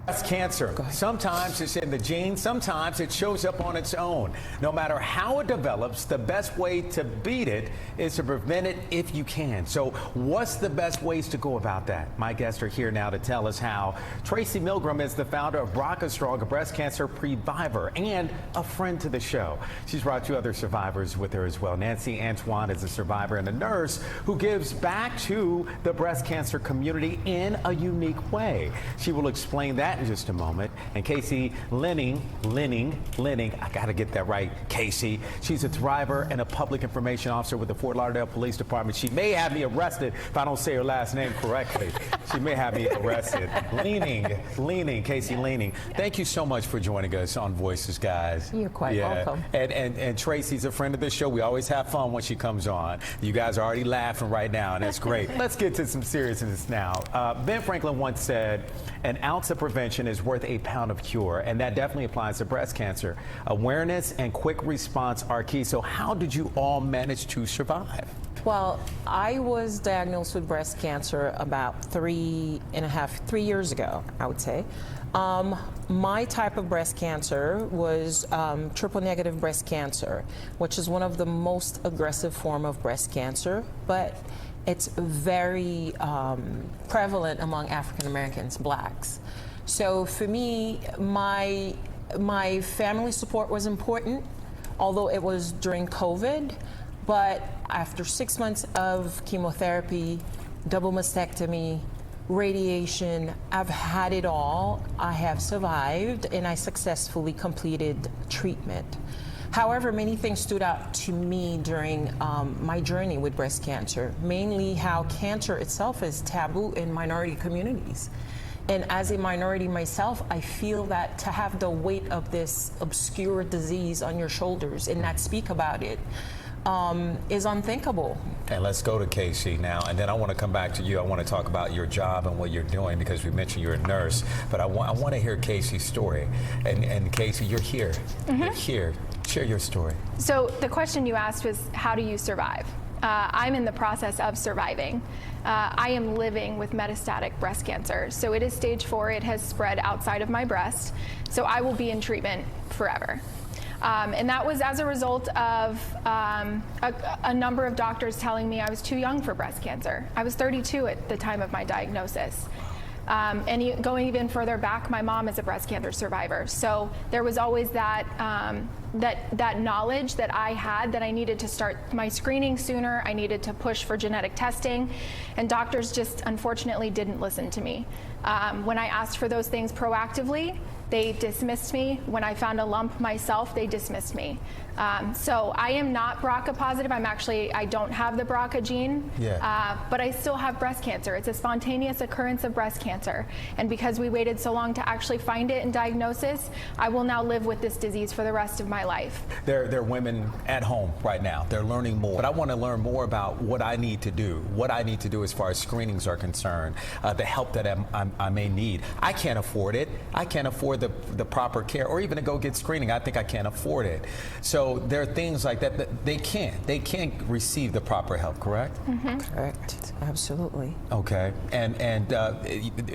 Breast cancer. Sometimes it's in the genes, sometimes it shows up on its own. No matter how it develops, the best way to beat it is to prevent it if you can. So what's the best ways to go about that? My guests are here now to tell us how. Tracy Milgram is the founder of BRCA Strong, a breast cancer previvor, and a friend to the show. She's brought two other survivors with her as well. Nancy Antoine is a survivor and a nurse who gives back to the breast cancer community in a unique way. She will explain that in just a moment. And Casey Lenning, I gotta get that right, Casey. She's a thriver and a public information officer with the Fort Lauderdale Police Department. She may have me arrested if I don't say her last name correctly. She may have me arrested. Casey Leaning. Thank you so much for joining us on Voices, guys. You're quite welcome. And Tracy's a friend of the show. We always have fun when she comes on. You guys are already laughing right now, and that's great. Let's get to some seriousness now. Ben Franklin once said, an ounce of prevention is worth a pound of cure, and that definitely applies to breast cancer. Awareness and quick response are key. So how did you all manage to survive? Well, I was diagnosed with breast cancer about 3 years ago, I would say. My type of breast cancer was triple negative breast cancer, which is one of the most aggressive form of breast cancer, but it's very prevalent among African Americans, blacks. So for me, my family support was important, although it was during COVID. But after 6 months of chemotherapy, double mastectomy, radiation, I've had it all. I have survived, and I successfully completed treatment. However, many things stood out to me during my journey with breast cancer, mainly how cancer itself is taboo in minority communities. And as a minority myself, I feel that to have the weight of this obscure disease on your shoulders and not speak about it is unthinkable. And let's go to Casey now, and then I want to come back to you. I want to talk about your job and what you're doing, because we mentioned you're a nurse, but I want to hear Casey's story. And Casey, you're here. You're here. Share your story. So the question you asked was, how do you survive? I'm in the process of surviving. I am living with metastatic breast cancer. So it is stage 4. It has spread outside of my breast. So I will be in treatment forever. And that was as a result of a number of doctors telling me I was too young for breast cancer. I was 32 at the time of my diagnosis. And going even further back, my mom is a breast cancer survivor. So there was always that that knowledge that I had that I needed to start my screening sooner. I needed to push for genetic testing, and doctors just unfortunately didn't listen to me. When I asked for those things proactively, they dismissed me. When I found a lump myself, they dismissed me. So I am not BRCA positive. I don't have the BRCA gene, but I still have breast cancer. It's a spontaneous occurrence of breast cancer. And because we waited so long to actually find it and diagnosis, I will now live with this disease for the rest of my life. There are women at home right now. They're learning more. But I want to learn more about what I need to do, as far as screenings are concerned, the help that I may need. I can't afford it. I can't afford the proper care, or even to go get screening. I think I can't afford it. So there are things like that they can't receive the proper help, correct? Mm-hmm. Correct, absolutely. Okay, and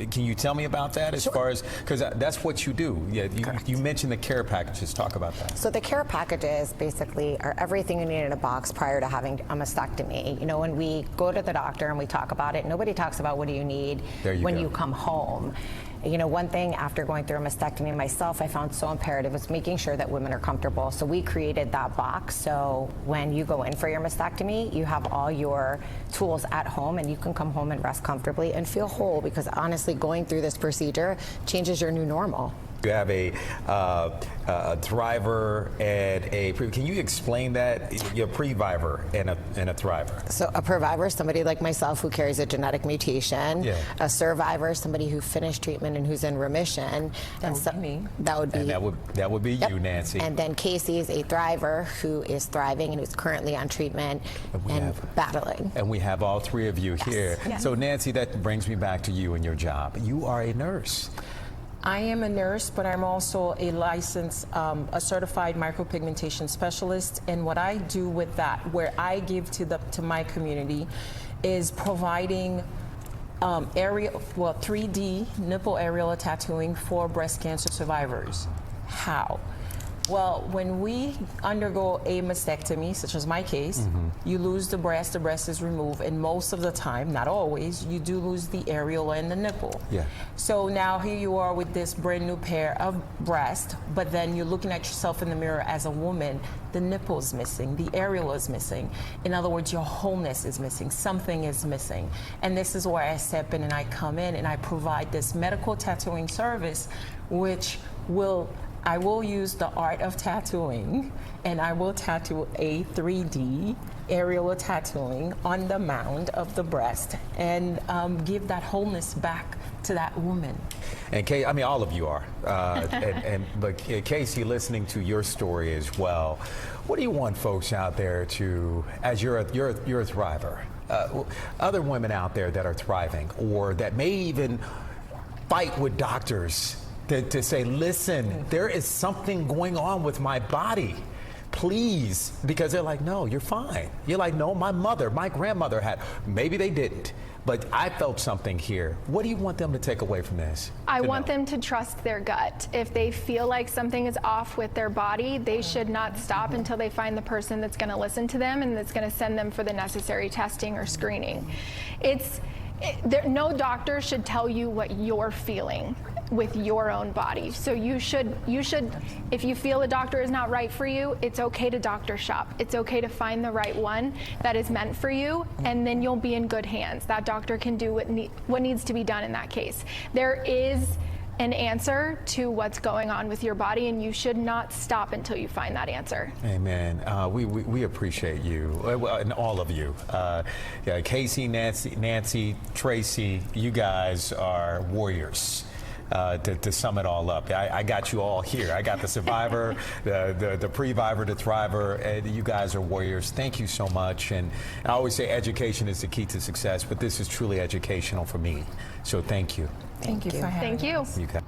can you tell me about that as far as, because that's what you do. Yeah, you mentioned the care packages. Talk about that. So the care packages basically are everything you need in a box prior to having a mastectomy. You know, when we go to the doctor and we talk about it, nobody talks about what do you need when you come home. You know, one thing after going through a mastectomy myself, I found so imperative was making sure that women are comfortable. So we created that box. So when you go in for your mastectomy, you have all your tools at home and you can come home and rest comfortably and feel whole, because honestly, going through this procedure changes your new normal. You have a thriver and can you explain that? You're a previvor and a thriver. So a previvor is somebody like myself who carries a genetic mutation. A survivor is somebody who finished treatment and who's in remission. That would be me. That would be you, Nancy. And then Casey is a thriver who is thriving and who's currently on treatment and battling. And we have all three of you here. Yes. So Nancy, that brings me back to you and your job. You are a nurse. I am a nurse, but I'm also a licensed, a certified micropigmentation specialist. And what I do with that, where I give to my community, is providing well, 3D nipple areola tattooing for breast cancer survivors. How? Well, when we undergo a mastectomy, such as my case, you lose the breast is removed, and most of the time, not always, you do lose the areola and the nipple. Yeah. So now here you are with this brand new pair of breasts, but then you're looking at yourself in the mirror as a woman, the nipple is missing, the areola is missing. In other words, your wholeness is missing, something is missing. And this is where I step in and I come in and I provide this medical tattooing service, which I will use the art of tattooing, and I will tattoo a 3D areola tattooing on the mound of the breast and give that wholeness back to that woman. And Kay, I mean, all of you are, but Casey, listening to your story as well, what do you want folks out there to, as you're a thriver, other women out there that are thriving or that may even fight with doctors to say, listen, there is something going on with my body, please, because they're like, no, you're fine. You're like, no, my grandmother had, maybe they didn't, but I felt something here. What do you want them to take away from this? I want them to trust their gut. If they feel like something is off with their body, they should not stop until they find the person that's going to listen to them and that's going to send them for the necessary testing or screening. No doctor should tell you what you're feeling with your own body. So you should, if you feel a doctor is not right for you, it's okay to doctor shop. It's okay to find the right one that is meant for you, and then you'll be in good hands. That doctor can do what needs to be done in that case. There is an answer to what's going on with your body, and you should not stop until you find that answer. Amen. We appreciate you, and all of you. Yeah, Casey, Nancy, Tracy, you guys are warriors. To sum it all up, I got you all here. I got the survivor, the pre-vivor, the thriver, and you guys are warriors. Thank you so much. And I always say education is the key to success, but this is truly educational for me. So thank you. Thank you for having us. Thank you. You guys.